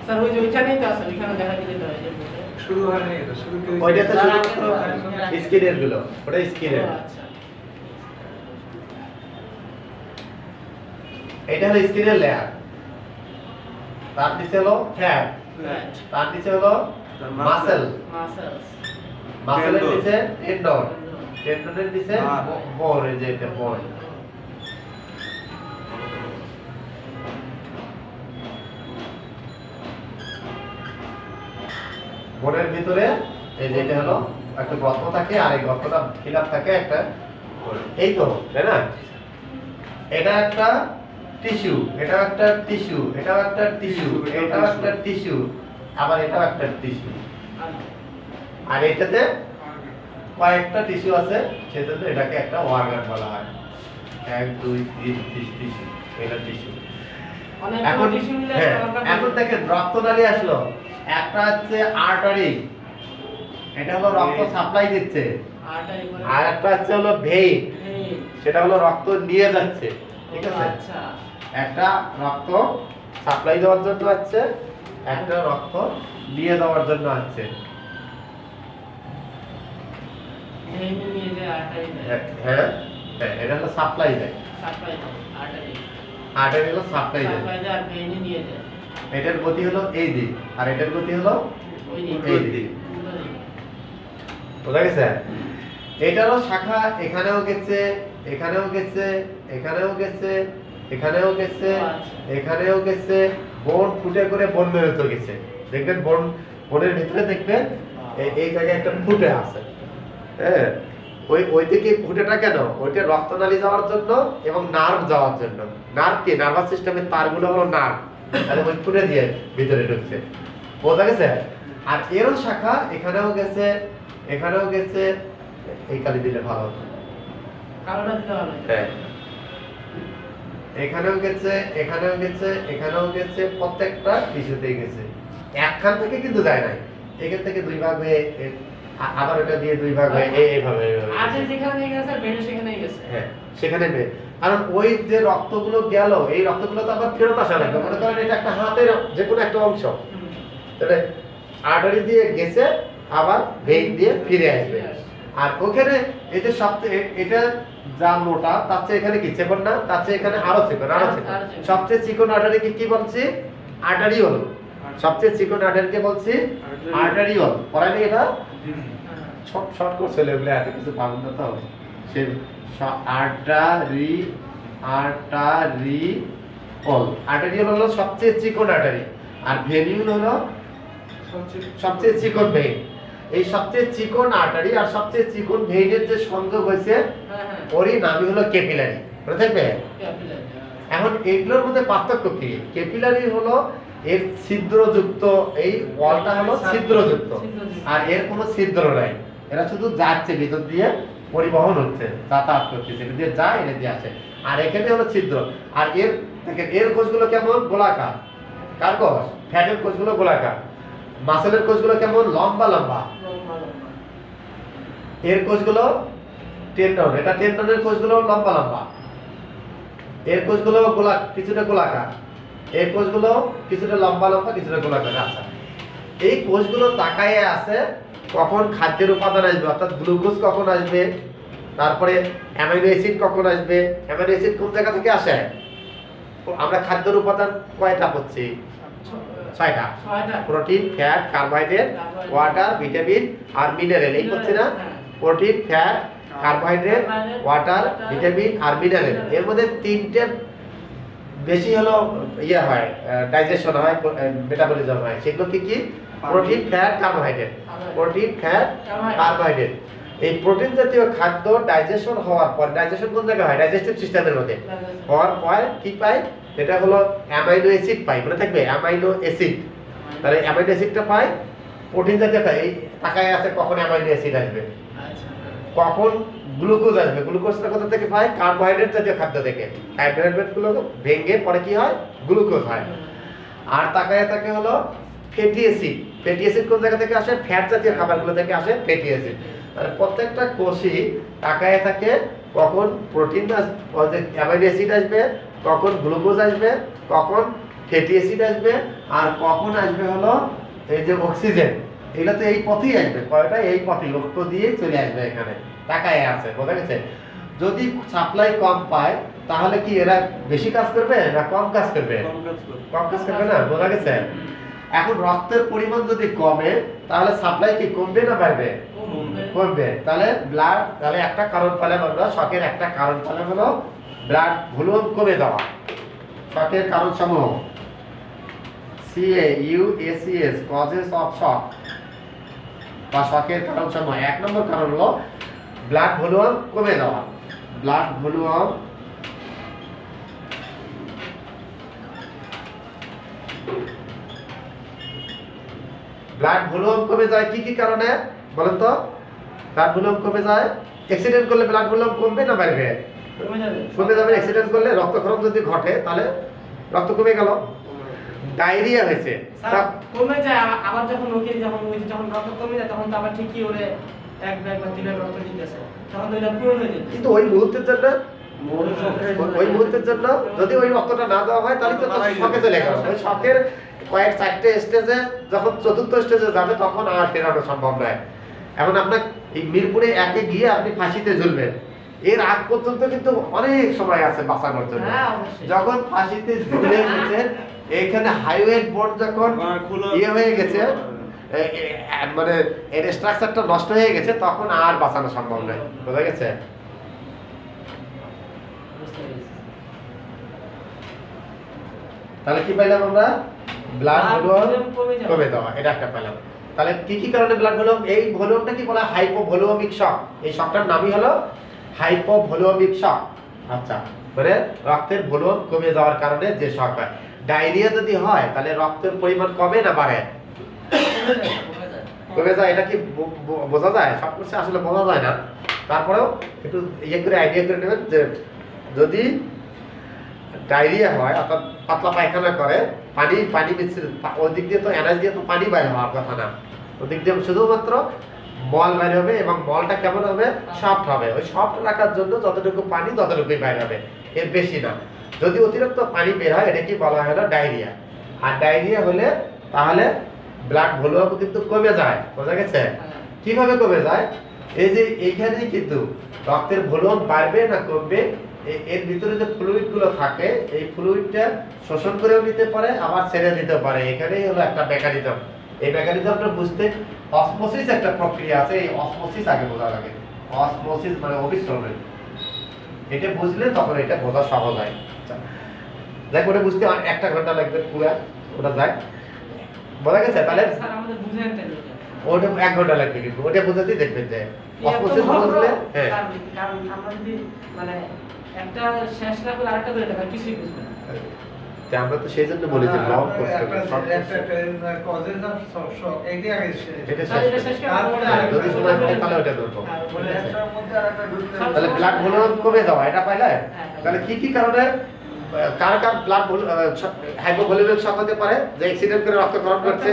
Sir ওই যে ওইখানেই তো আছে, ওইখানে দেখা দিলে তো এই যে শুরু হয়নি, এটা শুরু করে ওইটা তো শুধুমাত্র স্কিনের গুলো, ওটা স্কিনের। আচ্ছা এটা হলো স্কিনের লেয়ার, তার নিচে হলো ফ্যাট, রাইট তার নিচে হলো মাসেল, মাসেলস মাসেলের নিচে টেন্ডন, টেন্ডনের নিচে বোন, এই যে এটা বোন। বোনের ভিতরে এই যে এটা হলো একটা গর্ত থাকে, আর এই গর্তটা ফিল আপ থাকে একটা, এই তো তাই না? এটা একটা টিস্যু, এটা একটা টিস্যু, এটাও একটা টিস্যু, এটাও একটা টিস্যু, আবার এটাও একটা টিস্যু। আর এটাতে কয়েকটা টিস্যু আছে, সেটাতে এটাকে একটা অর্গান বলা হয়। 1 2 3 টিস্যু, এটা টিস্যু। এখন হ্যাঁ, এখন দেখেন রক্তনালী আসলো, একটা হচ্ছে আর্টারি, এটা হলো রক্ত সাপ্লাই দিচ্ছে, আর একটা হচ্ছে হলো ভেইন, সেটা হলো রক্ত নিয়ে যাচ্ছে, ঠিক আছে? আচ্ছা একটা রক্ত সাপ্লাই দেওয়ার জন্য আছে, একটা রক্ত নিয়ে যাওয়ার জন্য আছে। এই নিয়ে যে আর্টারি হ্যাঁ হ্যাঁ, এটা হলো সাপ্লাই দেয়, সাপ্লাই আর্টারি আর্টারি হলো সাপ্লাই দেয়, সাপ্লাই দেয় আর ভেইনে নিয়ে যায়, এটার গতি হলো এই দিক, আর এটার গতি হলো ওই দিক এই দিক। বোঝা গেছে? এটারও শাখা এখানেও গেছে, এখানেও গেছে, এখানেও গেছে, এখানেও গেছে, এখানেও গেছে, বোন ফুটে করে বোন বেরোতে গেছে। দেখবেন বোন, বোনের ভিতরে দেখবেন এই জায়গায় একটা ফুটে আছে, হ্যাঁ, ওই দিকে ফুটেটা কেন? ওইটা রক্তনালী যাওয়ার জন্য এবং নার্ভ যাওয়ার জন্য। নার্ভ কি? নার্ভাস সিস্টেমের তারগুলো হলো নার্ভ, তাহলে ওই ফুটে দিয়ে ভিতরে ঢুকছে। বোঝা গেছে? আর এরও শাখা এখানেও গেছে, এখানেও গেছে, এই কালি দিলে ভালো হতো, কালোটা দিতে হবে হ্যাঁ, এখানেও গেছে, এখানেও গেছে, এখানেও গেছে, প্রত্যেকটা টিস্যুতেই গেছে। একখান থেকে কিন্তু যায় নাই, এখান থেকে দুই ভাগ হয়ে আবার এটা দিয়ে দুই ভাগ হয়ে এইভাবে আর যেখানে গেছে ভেইনে সেখানেই গেছে, হ্যাঁ, সেখানে কারণ ওই যে রক্তগুলো গেল, এই রক্তগুলো তো আবার ফেরত আসা লাগবে। মনে করেন এটা একটা হাতের যে কোনো একটা অংশ, তাহলে আর্টারি দিয়ে গেছে, আবার ভেইন দিয়ে ফিরে আসবে। আর ওখানে এটা সবচেয়ে, এটা যা মোটা তার চেয়ে এখানে কি চিকন না? তার চেয়ে এখানে আরো চিকন, আরো চিকন। সবচেয়ে চিকন আর্টারিকে কি বলছি? আর্টারিওল। সবচেয়ে চিকন আর্টারিকে বলছি আর্টারিওল। পড়াইনি এটা? শর্ট শর্ট করছে এগুলো, এত কিছু পাবেন না তো। সে আর্টারি, আর্টারিওল, আর্টারিওল হলো সবচেয়ে চিকন আর্টারি, আর ভেনিউল হলো সবচেয়ে চিকন ভেইন। এই সবচেয়ে চিকন আর্টারি আর সবচেয়ে চিকন ভেইনের যে সংযোগ হয়েছে, ওরই নামই হলো ক্যাপিলারি। মনে থাকবে? এখন এগুলোর মধ্যে পার্থক্য কি? ক্যাপিলারি হলো এর ছিদ্রযুক্ত, এই ওয়ালটা হলো ছিদ্রযুক্ত, আর এর কোনো ছিদ্র নাই, এরা শুধু যাচ্ছে ভিতর দিয়ে, পরিবহন হচ্ছে, যাতায়াত করতেছে, এটা দিয়ে যায়, এটা দিয়ে আসে। আর এখানে হলো ছিদ্র। আর এর দেখেন এর কোষগুলো কেমন? গোলাকার। কার কোষ? ফ্যাটের কোষগুলো গোলাকার। মাসেলের কোষগুলো কেমন? লম্বা লম্বা। এর কোষগুলো টেন্ডন, এটা টেন্ডনের কোষগুলো লম্বা লম্বা। এর কোষগুলো কিছুটা গোলাকার, এই কোষগুলো কিছুটা লম্বা লম্বা, কিছুটা গোলাকার। আচ্ছা, এই কোষগুলো তাকায় আছে কখন খাদ্যের উপাদান আসবে, অর্থাৎ গ্লুকোজ কখন আসবে, তারপরে অ্যামাইনো অ্যাসিড কখন আসবে। অ্যামাইনো অ্যাসিড কোন জায়গা থেকে আসে? আমরা খাদ্যের উপাদান কয়টা করছি? 6টা। Protein, fat, carbohydrate, water, vitamin আর মিনারেল। এই করছি না? Protein, fat, carbohydrate, water, vitamin আর মিনারেল। এর মধ্যে 3টে বেশি হলো ইয়ে হয়, ডাইজেশন হয়, মেটাবলিজম হয়। সেগুলো কি কি? Protein, fat, carbohydrate. Protein, fat, carbohydrate. এই প্রোটিন জাতীয় খাদ্য ডাইজেশন হওয়ার পর, ডাইজেশন কোন জায়গায় হয়? ডাইজেস্টিভ সিস্টেমের মধ্যে হওয়ার পর কি পাই? এটা হলো অ্যামাইনো অ্যাসিড পাই। মনে থাকবে? Amino acid. তাহলে অ্যামাইনো অ্যাসিডটা পাই প্রোটিন জাতীয় খাই। এই তাকায় আছে কখন অ্যামাইনো অ্যাসিড আসবে, কখন গ্লুকোজ আসবে। গ্লুকোজটা কোথা থেকে পাই? কার্বোহাইড্রেট জাতীয় খাদ্য থেকে। কার্বোহাইড্রেটগুলো ভেঙে পরে কি হয়? গ্লুকোজ হয়। আর তাকায় থাকে হলো ফ্যাটি অ্যাসিড। ফ্যাটি অ্যাসিড কোন জায়গা থেকে আসে? ফ্যাট জাতীয় খাবারগুলো থেকে আসে ফ্যাটি অ্যাসিড। আর প্রত্যেকটা কোষই তাকায় থাকে কখন প্রোটিন আসবে, অ্যামাইনো অ্যাসিড আসবে, কখন গ্লুকোজ আসবে, কখন ফ্যাটি অ্যাসিড আসবে, আর কখন আসবে হলো এই যে অক্সিজেন। এগুলো তো এই পথেই আসবে, কয়টা এই পথে রক্ত দিয়ে চলে আসবে এখানে, টাকায় আছে, বোঝা গেছে? যদি সাপ্লাই কম পায় তাহলে কি এরা বেশি কাজ করবে না কম কাজ করবে? কম কাজ করবে না, বোঝা গেছে? এখন রক্তের পরিমাণ যদি কমে তাহলে সাপ্লাই কি কমবে না বাড়বে? কমবে। তাহলে ব্লাড, তাহলে একটা কারণ পেলাম আমরা, শকের একটা কারণ পেলাম হলো ব্লাড ভলিউম কমে যাওয়া। শকের কারণ সমূহ CAUSES কজেস অফ শক বা শকের কারণ সমূহ। এক নম্বর কারণ হলো ব্লাড ভলিউম কমে যাওয়া। ব্লাড ভলিউম ব্লাড ভলিউম কমে যায় কি কি কারণে বলেন তো? ব্লাড ভলিউম কমে যায়, অ্যাক্সিডেন্ট করলে ব্লাড ভলিউম কমবে না বাড়বে? কমে যাবে। অ্যাক্সিডেন্ট করলে রক্তক্ষরণ যদি ঘটে তাহলে রক্ত কমে গেল। ডায়রিয়া হয়েছে কমে যায়, আবার যখন রোগীর যখন রক্ত কমে যায় তখন তো আবার ঠিকই ওরে এক ব্যাগ বা 2 ব্যাগ রক্ত দিতেছে, তখন তো এটা পূরণ হয়ে যায়। কিন্তু ওই মুহূর্তের জন্য যদি ওই রক্তটা না দেওয়া হয় তাহলে তো শকে চলে গেল। ওই শকের কয়েক 4টে স্টেজে যখন চতুর্থ স্টেজে যাবে তখন আর ফেরানো সম্ভব নয়। এখন আপনার এই মিরপুরে একে গিয়ে আপনি ফাঁসিতে ঝুলবেন, এর আগ পর্যন্ত কিন্তু অনেক সময় আছে বাঁচানোর জন্য। যখন ফাঁসিতে ঝুলে গেছে, এখানে হাইওয়ে বোর্ড যখন ইয়ে হয়ে গেছে, মানে এর স্ট্রাকচারটা নষ্ট হয়ে গেছে, তখন আর বাঁচানো সম্ভব নয়, বোঝা গেছে? তাহলে কি পাইলাম আমরা? ব্লাড ভলিউম কমে যাওয়া, এটা একটা পেলাম। তাহলে কি কি কারণে ব্লাড ভলিউম? এই ভলিউমটা কি বলা? হাইপোভলিউমিক শক। এই শকটার নামই হলো হাইপোভলিউমিক শক। আচ্ছা, মানে রক্তের ভলিউম কমে যাওয়ার কারণে যে শক হয়। ডায়রিয়া যদি হয় তাহলে রক্তের পরিমাণ কমে না বাড়ে? কমে যায়। এটা কি বোঝা যায়? সব কিছু আসলে বোঝা যায় না, তারপরেও একটু ইয়ে করে আইডিয়া করে নেবেন যে যদি ডায়রিয়া হয় অর্থাৎ পাতলা পায়খানা করে, পানি মিশ্রিত, ওই দিক দিয়ে তো এনার্জি দিয়ে তো পানি বাইরে হওয়ার কথা না, ওই দিক দিয়ে শুধুমাত্র মল বাইরে হবে, এবং মলটা কেমন হবে? সফট হবে। ওই সফট রাখার জন্য যতটুকু পানি ততটুকুই বাইরে হবে, এর বেশি না। যদি অতিরিক্ত পানি বের হয় এটা কি বলা হলো? ডায়রিয়া। আর ডায়রিয়া হলে তাহলে ব্লাড ভলিউম কিন্তু কমে যায়, বোঝা গেছে? কিভাবে কমে যায়? এই যে এইখানেই কিন্তু রক্তের ভলিউম বাড়বে না কমবে, এর ভিতরে যে ফ্লুইড গুলো থাকে এই ফ্লুইডটা শোষণ করেও নিতে পারে, আবার ছেড়ে দিতে পারে। এখানেই হলো একটা মেকানিজম। এই মেকানিজমটা বুঝতে অসমোসিস একটা প্রক্রিয়া আছে, এই অসমোসিস আগে বোঝা লাগে। অসমোসিস মানে অভিসরণ, এটা বুঝলে তখন এটা বোঝা সহজ হয়। দেখ, ওটা বুঝতে 1 ঘন্টা লাগবে পুরো, ওটা যাক, বোঝা গেছে? তাহলে স্যার আমাদের বুঝেন তাহলে ওটা 1 ঘন্টা লাগবে, কিন্তু ওটা বোঝাতেই দেখবেন যে অসমোসিস বুঝলে, হ্যাঁ, কারণ আমরা যদি মানে একটা শেষ না করে আরেকটা ধরে দেখা কিছুই বুঝবে না। আমরা তো সেই জন্য বলেছি লং কোর্স করতে। কজেস অফ শক এইটা আগে এটা শেষ করে তারপরে যদি সময় পাই তাহলে ওটা ধরবো। বলে একটার মধ্যে আরেকটা ঢুকতে তাহলে ব্লাড ভলিউম কমে যাওয়া, এটা পাইলে তাহলে কি কি কারণে কার কার ব্লাড হাইপোভলিউমিক শক হতে পারে? যে অ্যাক্সিডেন্ট করে রক্তক্ষরণ করছে,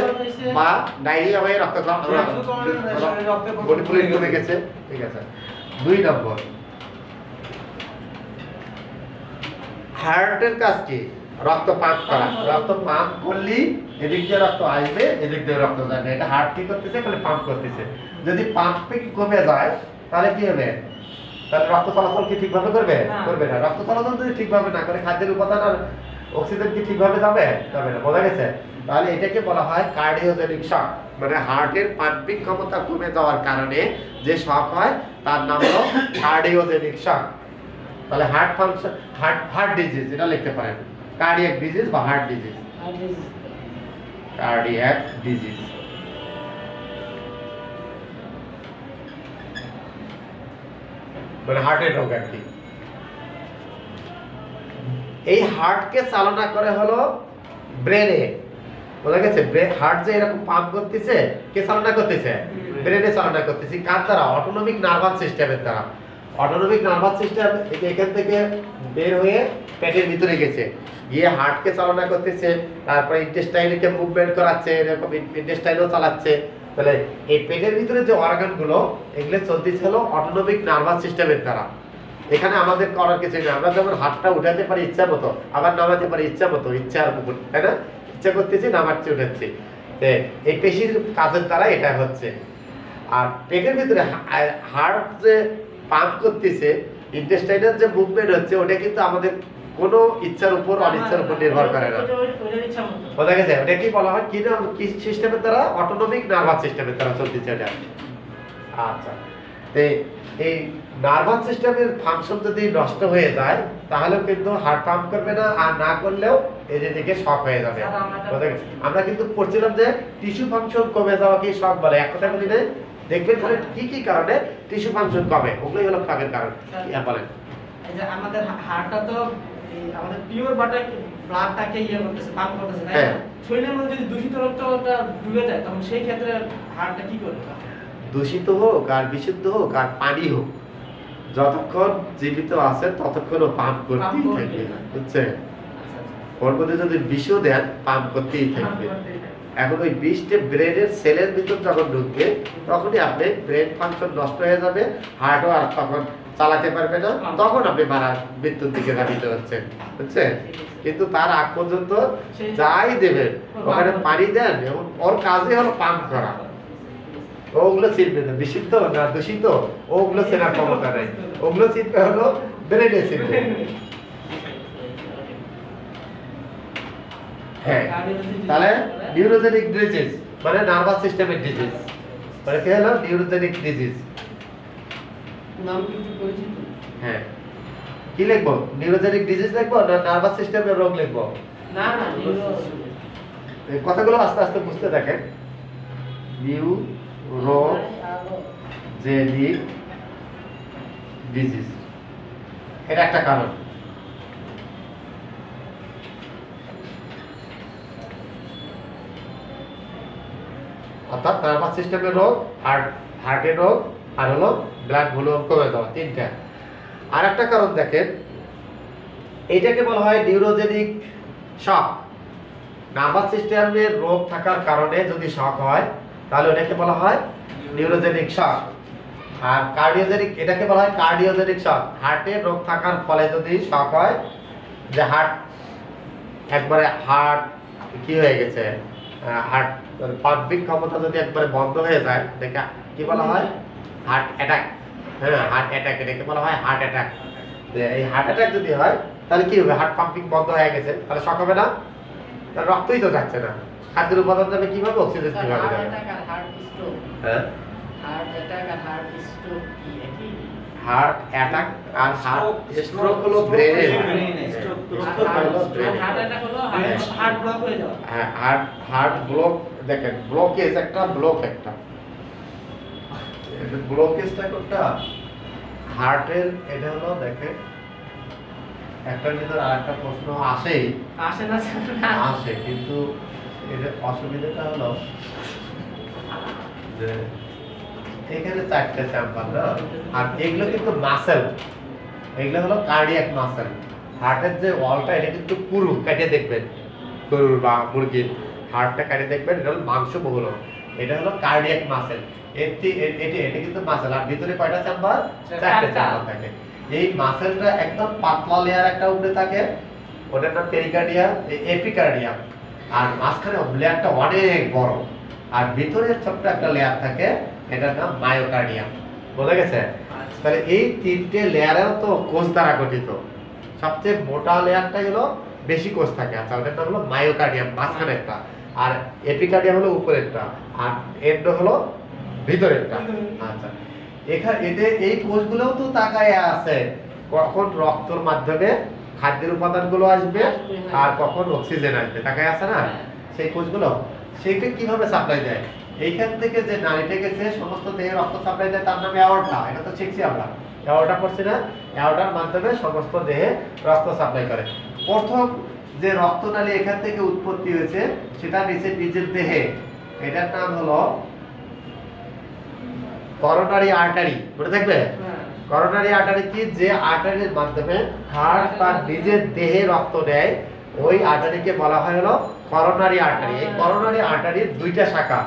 বা ডায়রিয়া হয়ে রক্তক্ষরণ, বডি ফ্লুইড কমে গেছে, ঠিক আছে? 2 নম্বর, হার্টের কাজ কি? রক্ত পাম্প করা। রক্ত পাম্প করলে এদিক দিয়ে রক্ত আসবে, এদিক দিয়ে রক্ত যাবে। এটা হার্ট কি করতেছে? খালি পাম্প করতেছে। যদি পাম্পিং কমে যায় তাহলে কি হবে? তাহলে রক্ত চলাচল কি ঠিকভাবে করবে? করবে না। রক্ত চলাচল যদি ঠিকভাবে না করে, খাদ্যের উপাদান আর অক্সিজেন কি ঠিকভাবে যাবে? যাবে না, বোঝা গেছে? তাহলে এটাকে বলা হয় কার্ডিওজেনিক শক, মানে হার্টের পাম্পিং ক্ষমতা কমে যাওয়ার কারণে যে শক হয় তার নাম হলো কার্ডিওজেনিক শক। তাহলে হার্ট ফাংশন, হার্ট ডিজিজ এটা লিখতে পারেন, কার্ডিয়াক ডিজিজ বা হার্ট ডিজিজ। কার্ডিয়াক ডিজিজ মানে হার্টের রোগ আর কি। এই হার্টকে চালনা করে হলো ব্রেনে, বোঝা গেছে? হার্ট যে এরকম পাম্প করতেছে, কে চালনা করতেছে? ব্রেনে চালনা করতেছে। কার দ্বারা? অটোনমিক নার্ভাস সিস্টেমের দ্বারা। অটোনমিক নার্ভাস সিস্টেম এখান থেকে বের হয়ে পেটের ভিতরে গেছে, গিয়ে হার্টকে চালনা করতেছে, তারপরে ইন্টেস্টাইনকে মুভমেন্ট করাচ্ছে, এরকম ইন্টেস্টাইনও চালাচ্ছে। তাহলে এই পেটের ভিতরে যে অর্গানগুলো, এগুলো চলতেছে হলো অটোনমিক নার্ভাস সিস্টেমের দ্বারা। এখানে আমাদের করার কিছু নেই। আমরা যেমন হাতটা উঠাতে পারি ইচ্ছা মতো, আবার নামাতে পারি ইচ্ছা মতো, ইচ্ছার উপর, তাই না? ইচ্ছা করতেছি, নামাচ্ছি, উঠাচ্ছি। এই পেশির কাজের দ্বারা এটা হচ্ছে। আর পেটের ভিতরে হার্ট যে পাম্প করতেছে, ইন্টেস্টাইনের যে মুভমেন্ট হচ্ছে, ওটা কিন্তু আমাদের কোনো ইচ্ছার উপর অনিচ্ছার উপর নির্ভর করে না। বোঝা গেছে? ওটা কি বলা হয়, কি সিস্টেমের দ্বারা? অটোনমিক নার্ভাস সিস্টেমের দ্বারা চলতেছে এটা। আচ্ছা, এই নার্ভাস সিস্টেমের ফাংশন যদি নষ্ট হয়ে যায়, তাহলে কিন্তু হার্ট পাম্প করবে না, আর না করলেও এই যে দিকে শক হয়ে যাবে। আমরা কিন্তু পড়ছিলাম যে টিস্যু ফাংশন কমে যাওয়াকে শক বলে। এক কথা বলি না, দেখবেন তাহলে কি কি কারণে টিস্যু ফাংশন কমে, ওগুলোই হলো শকের কারণ। বলেন। এই যে আমাদের হার্টটা তো আমাদের পিওর ব্লাডটাকে করতেছে, পাম্প করতেছে, তাই না? শরীরের মধ্যে যদি দূষিত রক্তটা ঢুকে যায়, তখন সেই ক্ষেত্রে হার্টটা কি করবে? দূষিত হোক আর বিশুদ্ধ হোক আর পানি হোক, যতক্ষণ জীবিত আছে ততক্ষণ পাম্প করতেই থাকবে, বুঝছেন? ওর মধ্যে যদি বিষও দেন, পাম্প করতেই থাকবে। এখন ওই বিষটা ব্রেনের সেলের ভিতর যখন ঢুকবে, তখনই আপনি ব্রেন ফাংশন নষ্ট হয়ে যাবে, হার্টও আর তখন চালাতে পারবে না, তখন আপনি মৃত্যুর দিকে ধাবিত হচ্ছেন, বুঝছেন? কিন্তু তার আগ পর্যন্ত যাই দেবেন, ওখানে পানি দেন, এবং ওর কাজই হলো পাম্প করা। ওগুলো চিনবে না, বিশুদ্ধ না দূষিত, ওগুলো চেনার ক্ষমতা নেই। ওগুলো চিনতে হলো ব্রেনে চিনবে। হ্যাঁ, তাহলে নিউরোজেনিক ডিজিজ মানে নার্ভাস সিস্টেমের ডিজিজ, মানে কি হলো নিউরোজেনিক ডিজিজ। নাম কি একটু পরিচিত? হ্যাঁ, কি লিখবো? নিউরোজেনিক ডিজিজ লিখবো না নার্ভাস সিস্টেমের রোগ লিখবো? না না, এই কথাগুলো আস্তে আস্তে বুঝতে থাকেন। নিউরোজেনিক ডিজিজ, এটা একটা কারণ। অর্থাৎ নার্ভাস সিস্টেমের রোগ, হার্টের রোগ, আর হলো ব্লাড ভলিউম কমে যাওয়া, তিনটা। আর একটা কারণ দেখেন, এটাকে বলা হয় নিউরোজেনিক শক। নার্ভাস সিস্টেমের রোগ থাকার কারণে যদি শক হয়, তাহলে এটাকে বলা হয় নিউরোজেনিক শক। আর কার্ডিওজেনিক, এটাকে বলা হয় কার্ডিওজেনিক শক। হার্টের রোগ থাকার ফলে যদি শক হয়, যে হার্ট একবারে কি হয়ে গেছে, হার্ট পাম্পিং ক্ষমতা যদি একবারে বন্ধ হয়ে যায়, দেখে কি বলা হয়? Heart attack. হ্যাঁ, হার্ট অ্যাটাক, এটাকে বলা হয় হার্ট অ্যাটাক। এই হার্ট অ্যাটাক যদি হয়, তাহলে কি হবে? হার্ট পাম্পিং বন্ধ হয়ে গেছে, তাহলে শক হবে না? তাহলে রক্তই তো যাচ্ছে না, খাদ্যের উপাদান যাবে কিভাবে, অক্সিজেন কিভাবে যাবে? হ্যাঁ, হার্ট অ্যাটাক আর হার্ট স্ট্রোক হলো ব্রেনে। হার্ট ব্লক হয়ে যাওয়া। হ্যাঁ, হার্ট ব্লক। দেখেন, ব্লকেজ একটা, ব্লকেজটা কোনটা? হার্টের। এটা হলো, দেখেন, একটার ভিতর আরেকটা প্রশ্ন আসে না, কিন্তু এর অসুবিধাটা হলো যে এখানে চারটে চেম্বার না, আর এগুলো কিন্তু মাসেল, এগুলো হলো কার্ডিয়াক মাসেল। হার্টের যে ওয়ালটা, এটা কিন্তু পুরু কেটে দেখবেন, গরুর বা মুরগির হার্টটা কেটে দেখবেন, এটা হলো মাংস বহুল, এটা হলো কার্ডিয়াক মাসেল। এটা কিন্তু মাসেল, আর ভিতরে কয়টা চেম্বার? চারটে চেম্বার থাকে। এই মাসেলটা একদম পাতলা লেয়ার একটা উপরে থাকে, ওটার নাম পেরিকার্ডিয়াম, এপিকার্ডিয়াম। আর মাঝখানে লেয়ারটা অনেক বড়, আর ভিতরে ছোট্ট একটা লেয়ার থাকে, এটার নাম মায়োকার্ডিয়াম। বোঝা গেছে? তাহলে এই তিনটে লেয়ারেও তো কোষ দ্বারা গঠিত। সবচেয়ে মোটা লেয়ারটাই হলো বেশি কোষ থাকে। আচ্ছা, ওটার নাম হলো মায়োকার্ডিয়াম, মাঝখানে একটা, আর এপিকার্ডিয়াম হলো উপরেরটা, আর এন্ডো হলো ভিতরেরটা। আচ্ছা, এতে এই কোষগুলোও তো তাকায় আছে কখন রক্তের মাধ্যমে খাদ্যের উপাদানগুলো আসবে আর কখন অক্সিজেন আসবে, তাকায় আছে না সেই কোষগুলো। সেইটা কিভাবে সাপ্লাই দেয়? এইখান থেকে যে নালীতে গেছে, সমস্ত দেহে রক্ত সাপ্লাই দেয়, তার নাম অ্যাওর্টা। এটা তো শিখছি আমরা, অ্যাওর্টা পড়ছি না? অ্যাওর্টার মাধ্যমে সমস্ত দেহে রক্ত সাপ্লাই করে। প্রথম যে রক্তনালী এখান থেকে উৎপত্তি হয়েছে, সেটা নিজের দেহে, এটার নাম হলো করোনারি আর্টারি। মনে থাকবে? করোনারি আর্টারি কি? যে আর্টারির মাধ্যমে হার্ট তার নিজের দেহে রক্ত দেয়, ওই আর্টারিকে বলা হয় হলো করোনারি আর্টারি। এই করোনারি আর্টারির দুইটা শাখা,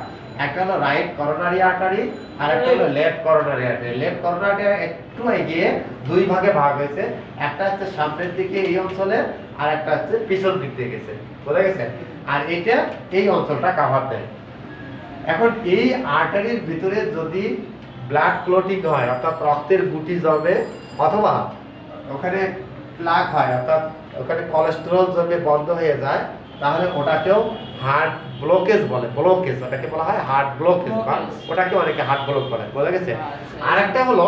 একটা হলো রাইট করোনারি আর্টারি আর একটা হলো left coronary artery. Left coronary একটু এগিয়ে দুই ভাগে ভাগ হয়েছে, একটা হচ্ছে সামনের দিকে এই অঞ্চলে আর একটা হচ্ছে পিছন দিক দিয়ে গেছে, বোঝা গেছে? আর এটা এই অঞ্চলটা কভার দেয়। এখন এই আর্টারির ভিতরে যদি ব্লাড ক্লটিং হয় অর্থাৎ রক্তের গুটি জমে অথবা ওখানে প্লাগ হয় অর্থাৎ ওখানে কোলেস্টেরল জমে বন্ধ হয়ে যায়, তাহলে ওটাকেও হার্ট ব্লকেজ বলে। ব্লকেজ ওটাকে বলা হয় হার্ট ব্লকেজ, বা ওটাকে অনেকে হার্ট ব্লক বলে, বোঝা গেছে? আর একটা হলো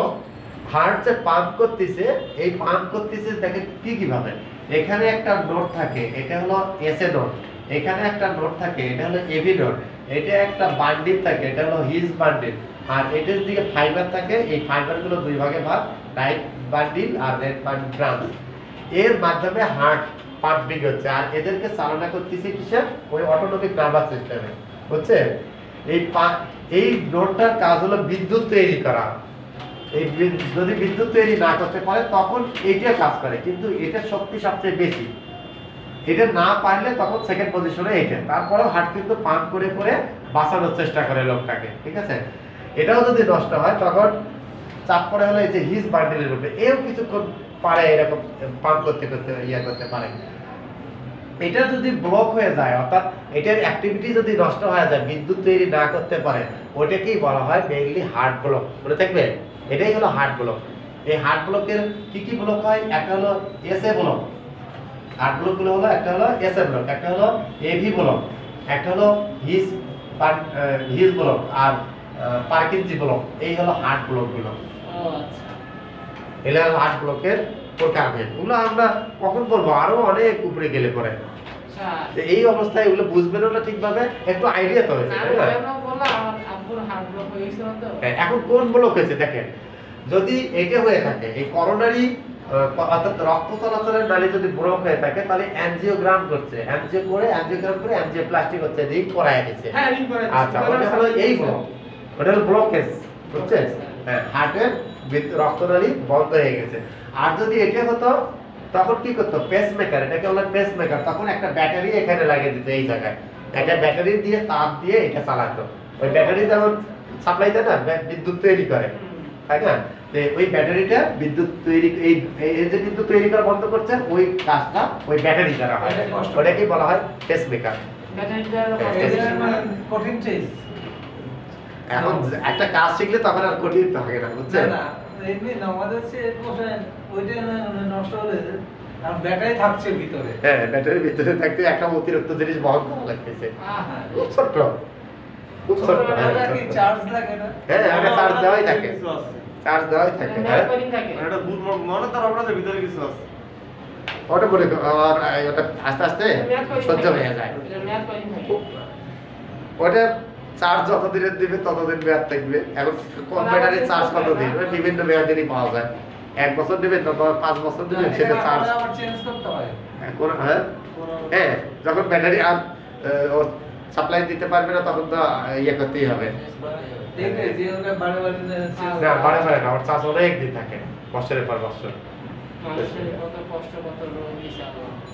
হার্ট যে পাম্প করতেছে, এই পাম্প করতেছে দেখেন কিভাবে, এখানে একটা নোড থাকে, এটা হলো এসএ নোড, এখানে একটা নোড থাকে, এটা হলো এবি নোড, এটা একটা বান্ডিল থাকে, এটা হলো হিজ বান্ডিল, আর এটার দিকে ফাইবার থাকে, এই ফাইবারগুলো দুই ভাগে ভাগ, রাইট বান্ডিল আর লেফট বান্ডিল ব্রাঞ্চ। এর মাধ্যমে হার্ট পাম্পিং হচ্ছে, আর এদেরকে চালনা করতেছে কিসে? ওই অটোনমিক নার্ভাস সিস্টেমে, বুঝছে? এই নোডটার কাজ হলো বিদ্যুৎ তৈরি করা। এই যদি বিদ্যুৎ তৈরি না করতে পারে তখন এইটা কাজ করে, কিন্তু এটার শক্তি সবচেয়ে বেশি। এটা না পারলে তখন সেকেন্ড পজিশনে এটা, তারপরেও হার্ট কিন্তু পাম্প করে করে বাঁচানোর চেষ্টা করে লোকটাকে, ঠিক আছে? এটাও যদি নষ্ট হয় তখন চাপ পড়ে হলে এই যে হিজ বান্ডেলের উপরে, এও কিছুক্ষণ পারে এরকম পাম্প করতে করতে ইয়ে করতে পারে। এটা যদি ব্লক হয়ে যায় অর্থাৎ এটার অ্যাক্টিভিটি যদি নষ্ট হয়ে যায়, বিদ্যুৎ তৈরি না করতে পারে, ওটাকেই বলা হয় মেইনলি হার্ট ব্লক। মনে থাকবে, এটাই হলো হার্ট ব্লক। এই হার্ট ব্লকের কি কি ব্লক হয়? একটা হলো এসএ ব্লক, হার্ট ব্লকগুলো হলো একটা হলো এসএ ব্লক, একটা হলো এভি ব্লক, একটা হলো হিজ ব্লক আর পার্কিনজি ব্লক। এই হলো হার্ট ব্লকগুলো। এগুলো হলো হার্ট ব্লকের প্রকারভেদ। ওগুলো আমরা কখন বলবো, আরো অনেক উপরে গেলে পরে। এই অবস্থায় এগুলো বুঝবেন না ঠিকভাবে, একটু আইডিয়া তো হয়েছে, তাই না? এখন কোন ব্লক হয়েছে দেখেন, যদি এটা হয়ে থাকে এই করোনারি অর্থাৎ রক্ত চলাচলের নালী যদি ব্লক হয়ে থাকে, তাহলে অ্যানজিওগ্রাম করছে, অ্যানজিওগ্রাম করে অ্যানজিওপ্লাস্টি করছে, রিং করায় দিচ্ছে। আচ্ছা, ওটা হলো এই ব্লক, ওটা হলো ব্লকেজ, বুঝছেন? হ্যাঁ, হার্টের রক্তনালী বন্ধ হয়ে গেছে। আর যদি এটা হতো তখন কি করতো? পেসমেকার, এটাকে বলে পেসমেকার। তখন একটা ব্যাটারি এখানে লাগিয়ে দিত, এই জায়গায় একটা ব্যাটারি দিয়ে তার দিয়ে এটা চালাতো। ওই ব্যাটারি যেমন সাপ্লাই দেয় না, বিদ্যুৎ তৈরি করে, তাই না? ওই ব্যাটারিটা বিদ্যুৎ তৈরি, এই যে বিদ্যুৎ তৈরি করা বন্ধ করছে, ওই কাজটা ওই ব্যাটারি দ্বারা হয়। ওটাকে বলা হয় পেসমেকার। কঠিন চেঞ্জ। এখন একটা কাজ শিখলে তখন আর কঠিন থাকে না, বুঝছেন? না এমনি আমাদের সে ওইটা নষ্ট হলে আর ব্যাটারি থাকছে ভিতরে। হ্যাঁ, ব্যাটারির ভিতরে থাকতে একটা অতিরিক্ত জিনিস বহন করা লাগতেছে। খুব ছোট, খুব ছোট। কি চার্জ লাগে না? হ্যাঁ, একটা চার্জ দেওয়াই থাকে, চার্জ দেওয়াই থাকে। এটা গুড মনে তার আপনাদের ভিতরে কিছু আছে। ওটা বলে ওটা আস্তে আস্তে সহ্য হয়ে যায়। ওটা চার্জ যতদিনের দিবে ততদিন মেয়াদ থাকবে। এখন কম ব্যাটারির চার্জ কতদিন? বিভিন্ন মেয়াদেরই পাওয়া যায়। 1 বছর নেবেন না 5 বছর নেবেন, সেটা চার্জ আবার চেঞ্জ করতে হয়। এখন হ্যাঁ, যখন ব্যাটারি আর সাপ্লাই দিতে পারবে না তখন তো ইয়ে করতেই হবে। দেখবে যে ওটা বারে বারে না, বারে বারে না, ওর চার্জ অনেক দিন থাকে, বছরের পর বছর।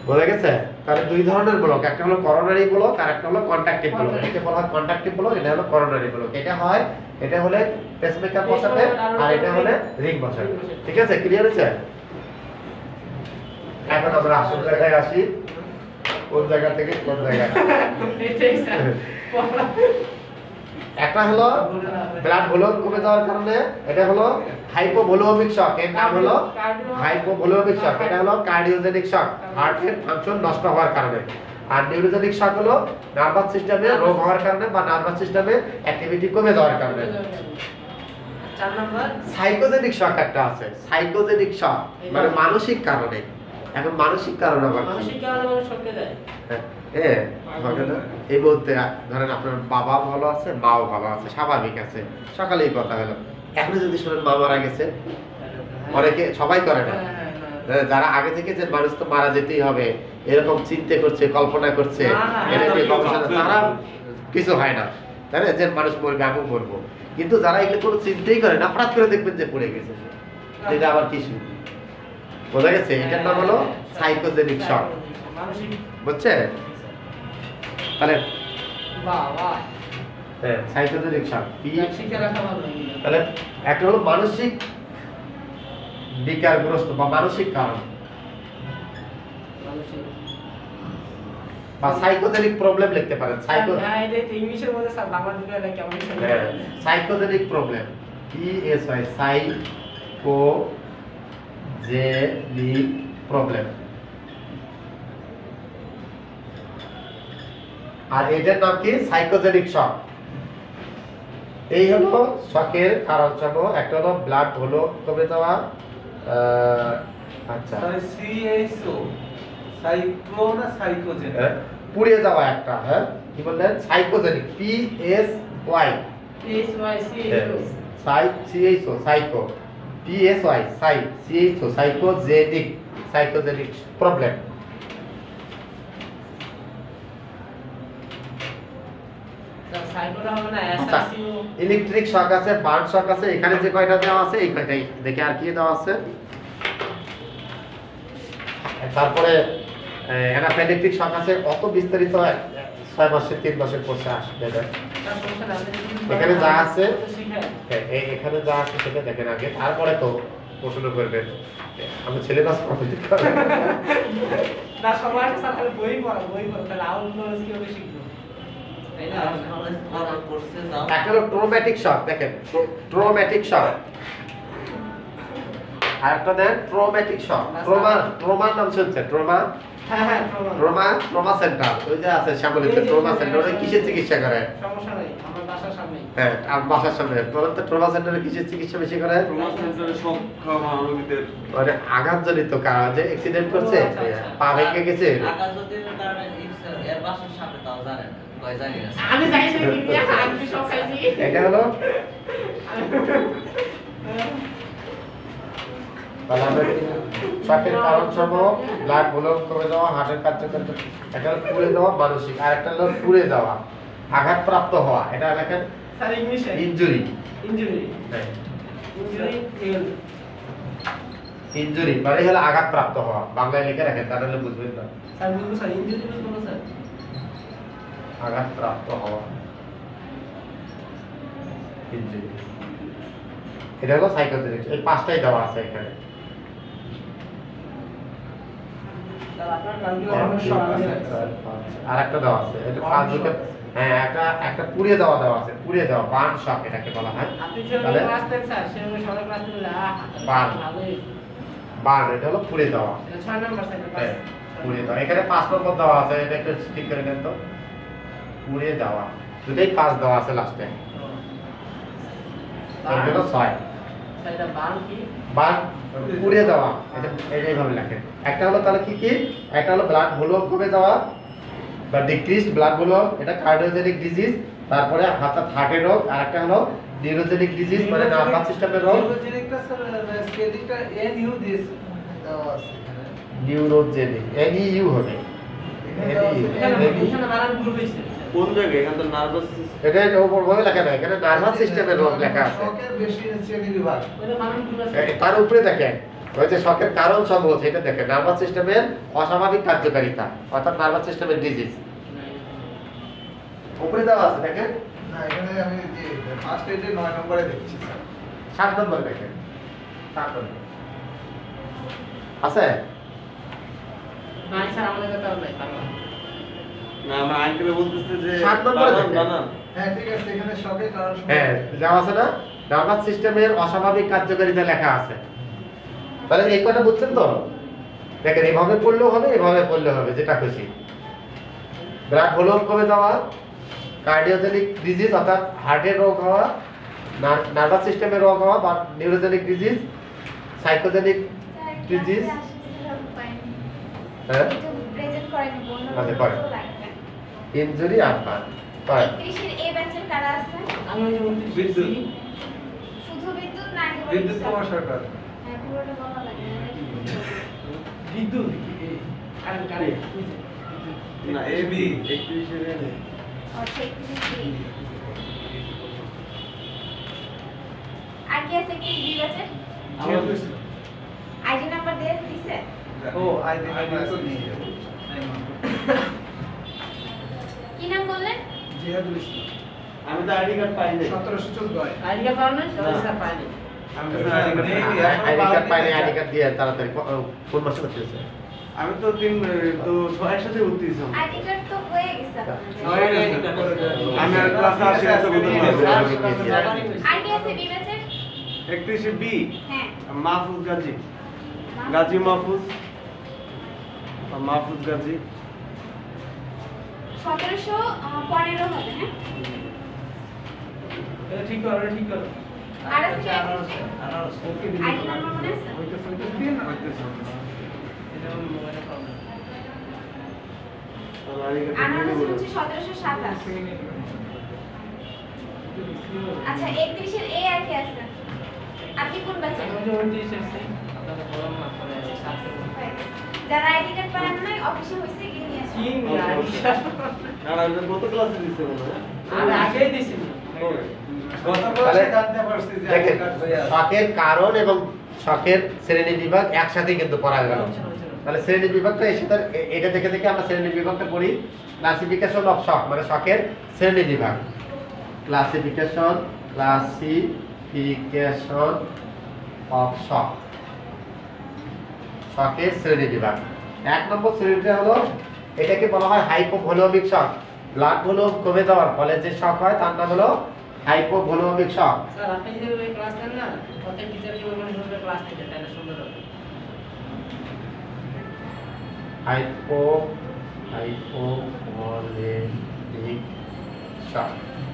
বোঝা গেছে? তাহলে দুই ধরনের ব্লক, একটা হলো করোনারি ব্লক আর একটা হলো কন্ডাক্টিভ ব্লক। এটাকে বলা হয় কন্ডাক্টিভ ব্লক, এটা হলো করোনারি ব্লক। এটা হলে পেসমেকার বসাবে আর এটা হলে রিং বসাবে। ঠিক আছে, ক্লিয়ার হয়েছে? এখন আমরা আসল জায়গায় আসি। কোন জায়গা থেকে কোন জায়গায়? একটা হলো ব্লাড ভলিউম কমে যাওয়ার কারণে, এটা হলো হাইপোভলিউমিক শক। এর নাম হলো হাইপোভলিউমিক শক। এটা হলো কার্ডিওজেনিক শক, হার্টের ফাংশন নষ্ট হওয়ার কারণে। আর নিউরোজেনিক শক হলো নার্ভাস সিস্টেমে রোগ হওয়ার কারণে বা নার্ভাস সিস্টেমে অ্যাক্টিভিটি কমে যাওয়ার কারণে। 4 নাম্বার সাইকোজেনিক শক একটা আছে। সাইকোজেনিক শক মানে মানসিক কারণে। এখন মানসিক কারণে আবার মানসিক কারণে মানুষ শকে যায়। হ্যাঁ, ঘটনা এই বলতে ধরেন আপনার বাবা ভালো আছে, মাও ভালো আছে, স্বাভাবিক আছে, সকালেই কথা হলো। এখন যদি শুনেন মা মারা গেছে, অনেকে সবাই করে না, যারা আগে থেকে যে মানুষ তো মারা যেতেই হবে এরকম চিন্তা করছে, কল্পনা করছে, তারা কিছু হয় না, তাই না? যে মানুষ মরবে, আমিও মরবো। কিন্তু যারা এগুলো কোনো চিন্তাই করে না, হঠাৎ করে দেখবেন যে পড়ে গেছে, এটা আবার কিছু বোঝা গেছে? এটার নাম হলো সাইকোজেনিক শক, বুঝছে? তাহলে হ্যাঁ সাইকোজেনিক শক পি শিখে রাখা ভালো এগুলো। তাহলে একটা হলো মানসিক বিকারগ্রস্ত বা মানসিক কারণ মানসিক। বা সাইকোজেনিক প্রবলেম লিখতে পারেন সাইকো হ্যাঁ, এটা তো ইংলিশের মধ্যে স্যার বাংলা দিলে এটা কেমন শুনতে হ্যাঁ হবে? Psychogenic problem PSY psychogenic problem আর এটার নাম কি সাইকোজেনিক শক এই হলো শকের কারণ সমূহ একটা হলো ব্লাড হলো কমে যাওয়া আচ্ছা CHO সাইক্লো না সাইকোজেন হ্যাঁ, পুড়ে যাওয়া একটা হ্যাঁ কি বললেন psychogenic PSY PSYCHO CHO psycho PSY CHO psychogenic problem sir সাইকোটা হবে না আচ্ছা SICU ইলেকট্রিক শক আছে বার্ন শক আছে এখানে যে কয়টা দেওয়া আছে এই কয়টাই দেখে আর কি দেওয়া আছে তারপরে অ্যানাফিলাক্টিক শক আছে অত বিস্তারিত 6 মাসের 3 মাসের কোর্সে আসবে না। তার সমস্যা না এখানে যা আছে শিখে এখানে যা আছে সেটা দেখেন আগে তারপরে তো প্রশ্ন করবেন আমি সিলেবাস কমপ্লিট করব না সবার সাথে বই পড়া তাহলে আউট নলেজ কিভাবে শিখবো তাই না একটা হলো ট্রমাটিক শক দেখেন ট্রমাটিক শক আরেকটা দেন ট্রমাটিক শক ট্রমার নাম শুনছেন হ্যাঁ ট্রমা সেন্টার ওই যে আছে শ্যামলীতে ট্রমা সেন্টার ওটা কিসের চিকিৎসা করে সমস্যা নাই আমার বাসার সামনে হ্যাঁ আর বাসার সামনে বলেন তো ট্রমা সেন্টারে কিসের চিকিৎসা বেশি করে ট্রমা সেন্টারে শক খাওয়া রোগীদের মানে আঘাতজনিত কারণ যে অ্যাক্সিডেন্ট করছে ও, আচ্ছা, আচ্ছা। পা ভেঙে গেছে আমি জানি না কি আমি সব খাইছি এটা হলো তাহলে আমরা শকের কারণ সমূহ ব্লাড ভলিউম কমে যাওয়া হার্টের কার্যকারিতা একটা হলো পুড়ে যাওয়া মানসিক আর একটা হলো পুড়ে যাওয়া আঘাতপ্রাপ্ত হওয়া এটা লেখেন স্যার ইংলিশে ইনজুরি ইনজুরি ইনজুরি মানে হলো আঘাতপ্রাপ্ত হওয়া বাংলায় লিখে রাখেন তাহলে বুঝবেন না স্যার বুঝবো স্যার ইনজুরি বুঝবো স্যার আঘাতপ্রাপ্ত হওয়া ইনজুরি এটা হলো সাইকোজেনিক এই পাঁচটাই দেওয়া আছে এখানে স্যার আপনার নামগুলো অনেক সব আছে আর একটা দেওয়া আছে এটা পাঁচ দুটো হ্যাঁ একটা পুড়িয়ে দেওয়া আছে পুড়িয়ে দেওয়া বার্ন শক এটাকে বলা হয় আপনি যেভাবে তাহলে ক্লাস দেন স্যার সেভাবে সবাই ক্লাস দিলে বান। ভালোই বার্ন এটা হলো পুড়িয়ে দেওয়া এটা 6 নাম্বার স্যার হ্যাঁ পুড়িয়ে দেওয়া এখানে 5 নম্বর দেওয়া আছে এটা একটু ঠিক করে নেন তো পুড়িয়ে দেওয়া দুটোই 5 দেওয়া আছে লাস্টে এর জন্য 6 স্যার এটা বান কি বার্ন পুড়িয়ে দেওয়া এটা এইভাবে লেখেন একটা হলো তাহলে কি একটা হলো ব্লাড ভলিউম কমে যাওয়া বা ডিক্রিজড ব্লাড ভলিউম এটা কার্ডিওজেনিক ডিজিজ তারপরে হার্টের রোগ আর একটা হলো নিউরোজেনিক ডিজিজ মানে নার্ভাস সিস্টেমের রোগ নিউরোজেনিকটা স্যার স্কেলিংটা NU দিস দেওয়া আছে এখানে নিউরোজেনিক NEU হবে এখানে বানান ভুল হয়েছে কোন জায়গায় এখানে তো নার্ভাস এটা উপর ভাবে লেখা নাই এখানে নার্ভাস সিস্টেমের রোগ লেখা আছে শকের বেশি শ্রেণী বিভাগ ওটা বানান ভুল আছে তার উপরে দেখেন ওই যে শকের কারণ সমূহ সেটা দেখেন নার্ভাস সিস্টেমের অস্বাভাবিক কার্যকারিতা অর্থাৎ নার্ভাস সিস্টেমের ডিজিজ উপরে দেওয়া আছে দেখেন না এখানে আমি যে ফার্স্ট এডে 9 নম্বরে দেখছি স্যার 7 নম্বর দেখেন 7 নম্বর আছে না স্যার আমাদের কথা নাই বাংলা না আমরা আঙ্কেলে বলতেছে যে 7 নম্বরে দেখেন। বানান হ্যাঁ ঠিক আছে এখানে শকের কারণ হ্যাঁ দেওয়া আছে না নার্ভাস সিস্টেমের অস্বাভাবিক কার্যকারিতা লেখা আছে তাহলে এই কথা বুঝছেন তো দেখেন এইভাবে পড়লেও হবে এভাবে পড়লেও হবে যেটা খুশি ব্লাড ভলিউম কমে যাওয়া কার্ডিওজেনিক ডিজিজ অর্থাৎ হার্টের রোগ হওয়া নার্ভাস সিস্টেমের রোগ হওয়া বা নিউরোজেনিক ডিজিজ সাইকোজেনিক ডিজিজ হ্যাঁ প্রেজেন্ট করেন আচ্ছা, করেন। ইনজুরি আর বার্ন করেন কৃষির এই ব্যাচের কারা আছে আমি ওই যে বলতেছি বিদ্যুৎ। শুধু বিদ্যুৎ না একেবারে বিদ্যুৎ কুমার সরকার হ্যাঁ পুরোটা বলা লাগে না। বিদ্যুৎ কারেন্ট কারেন্ট না এবি 31 এর আচ্ছা কৃষি আর কি আছে কি বি ব্যাচের আইডি নাম্বার দিয়ে দিছে ও আইডি তো দিয়ে কি নাম বললেন জিহাদুল ইসলাম আমি তো আইডি কার্ড পাই নাই। 1714 হয়। আইডি কার্ড পাওয়া নাই? না। স্যার পাইনি। আমি তো আইডি কার্ড নেই, পাই নাই। এখন আইডি কার্ড বাদ পাইনি, দিতে আইডি কার্ড দিয়ে তাড়াতাড়ি কোন মাসে করতেছে? আমি তো একসাথে ভর্তি হয়েছিলাম। আইডি কার্ড তো হয়ে গেছে আপনাদের। হয়ে গেছে। আমি আর ক্লাসে আসি না তো ভর্তি হয়েছি। আইডি আছে বি ব্যাচের? 31 বি হ্যাঁ। মাহফুজ গাজী। গাজী মাহফুজ গাজী। 1715 হবে, হ্যাঁ? এটা ঠিক করো, এটা ঠিক করো। আর আছে কি? ওকে আইডি নাম্বার মনে আছে? দিন না। এটা মোবাইলে পাবো না। আমার কাছে হচ্ছে 1727। আচ্ছা 31 এর এ আর কি আছে? আপনি কোন ব্যাচের? আমি যে 29 এসেছি, আপনাকে বললাম না, পরে সাথে যারা আইডি কার্ড পান নাই অফিসে হইছে গিয়ে নিয়ে আসুন। কি মিয়া আইডি কার্ড? না না কত ক্লাসে দিতে মনে হয়? আমি আগেই দিছি। গত তাহলে বছর জানতে পারছি যে দেখেন, আইডি কার্ড হয়ে আছে। শখের কারণ এবং শখের শ্রেণী বিভাগ একসাথে কিন্তু পড়া গেল। তাহলে শ্রেণী বিভাগটা এসে তার এটা দেখে দেখে আমরা শ্রেণী বিভাগটা পড়ি। ক্লাসিফিকেশন অফ শখ মানে শখের শ্রেণী বিভাগ। ক্লাসিফিকেশন অফ শখ, শখের শ্রেণী বিভাগ। 1 নম্বর শ্রেণীটা হলো, এটাকে বলা হয় হাইপোভোলেমিক শখ। ব্লাড ভলিউম কমে যাওয়ার ফলে যে শখ হয় তার নাম হলো হাইপোভোলেমিক শখ। স্যার আপনি যেভাবে ক্লাস নেন না, প্রত্যেক টিচার কি বলবেন এইভাবে ক্লাস নিতে, তাহলে সুন্দর হবে। হাইপোভোলেমিক শখ।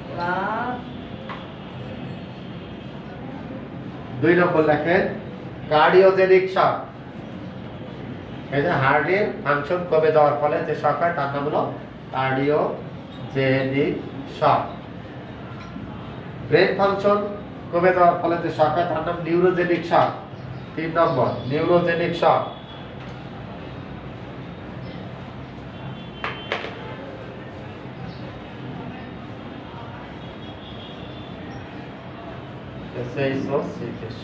ক্লাস 2 নম্বর লেখেন কার্ডিওজেনিক শক। এই যে হার্টের ফাংশন কমে যাওয়ার ফলে যে শক হয় তার নাম হলো কার্ডিওজেনিক শক। ব্রেন ফাংশন কমে যাওয়ার ফলে যে শক হয় তার নাম নিউরোজেনিক শক। 3 নম্বর নিউরোজেনিক শক।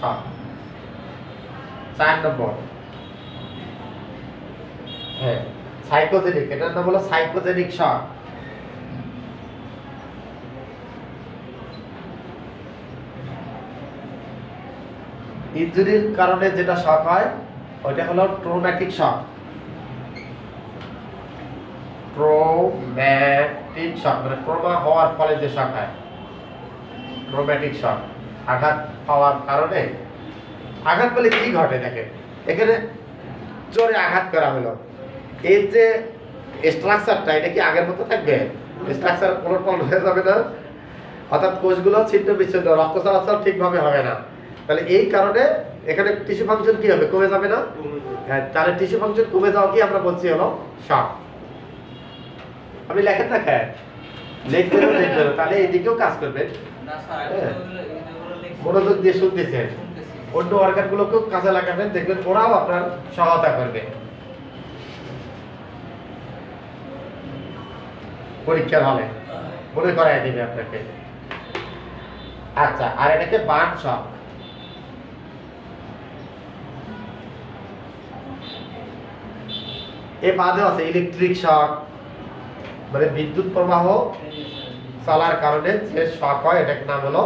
শক। 4 নম্বর হ্যাঁ সাইকোজেনিক, এটার নাম হলো সাইকোজেনিক শক। ইনজুরির কারণে যেটা শক হয় ওইটা হলো ট্রমাটিক শক। ট্রমাটিক শক মানে ট্রমা হওয়ার ফলে যে শক হয়, ট্রমাটিক শক। আঘাত পাওয়ার কারণে, আঘাত পেলে কি ঘটে দেখেন, এখানে জোরে আঘাত করা হলো, এই যে স্ট্রাকচারটা এটা কি আগের মতো থাকবে? স্ট্রাকচার কোলটল হয়ে যাবে না, অর্থাৎ কোষগুলো ছিন্ন বিচ্ছিন্ন, রক্ত চলাচল ঠিকভাবে হবে না। তাহলে এই কারণে এখানে টিস্যু ফাংশন কি হবে? কমে যাবে না? হ্যাঁ, তাহলে টিস্যু ফাংশন কমে যাওয়া কি আমরা বলছি হলো শক। আপনি লেখেন না খায় লিখতে লিখবেন, তাহলে এইদিকেও কাজ করবে। না স্যার এগুলো লিখছি। মনোযোগ দিয়ে শুনতেছেন, অন্য অর্গানগুলোকেও কাজে লাগাবেন, দেখবেন ওরাও আপনার সহায়তা করবে পরীক্ষার হলে, মনে করাই দেবে আপনাকে। আচ্ছা, আর এটাকে বার্ন শক। এ বাদে আছে ইলেকট্রিক শক, মানে বিদ্যুৎ প্রবাহ চলার কারণে যে শক হয় এটার নাম হলো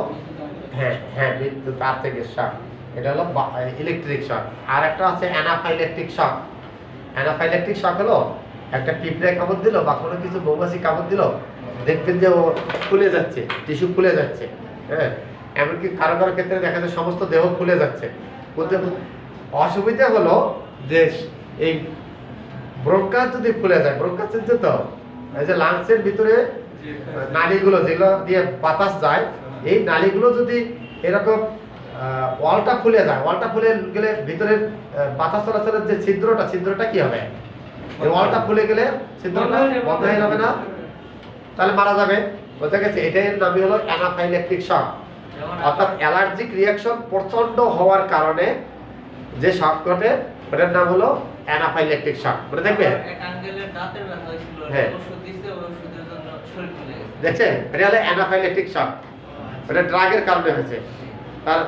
বিদ্যুৎ তার থেকে শক, এটা হলো ইলেকট্রিক শক। আর একটা আছে অ্যানাফাইলেকটিক শক। অ্যানাফাইলেকটিক শক হলো একটা পিঁপড়ে কামড় দিল বা কোনো কিছু মৌমাছি কামড় দিল, দেখবেন যে ও ফুলে যাচ্ছে, টিস্যু ফুলে যাচ্ছে। হ্যাঁ, এমনকি কারো কারো ক্ষেত্রে দেখা যায় সমস্ত দেহ ফুলে যাচ্ছে। অসুবিধা হলো যে এই ব্রঙ্কাস যদি ফুলে যায়, ব্রঙ্কাস চিনতে তো, এই যে লাংসের ভিতরে নালীগুলো যেগুলো দিয়ে বাতাস যায়, এই নালীগুলো যদি এরকম ওয়ালটা ফুলে যায়, ওয়ালটা ফুলে গেলে ভিতরে বাতাস চলাচলের যে ছিদ্রটা কি হবে? এই ওয়ালটা ফুলে গেলে ছিদ্রটা বন্ধ হয়ে যাবে না? তাহলে মারা যাবে। বোঝা গেছে? এটাই নামই হলো অ্যানাফাইলেকটিক শক, অর্থাৎ অ্যালার্জিক রিঅ্যাকশন প্রচন্ড হওয়ার কারণে যে শক ঘটে ওটার নাম হলো অ্যানাফাইলেকটিক শক। মনে থাকবে? এক আঙ্কেলের দাঁতের ব্যথা হয়েছিল, হ্যাঁ। ওষুধ দিতে, ওষুধের জন্য শরীর ফুলে গেছে। দেখছেন? এটা হলো অ্যানাফাইলেকটিক শক, এটা ড্রাগের কারণে হয়েছে। তার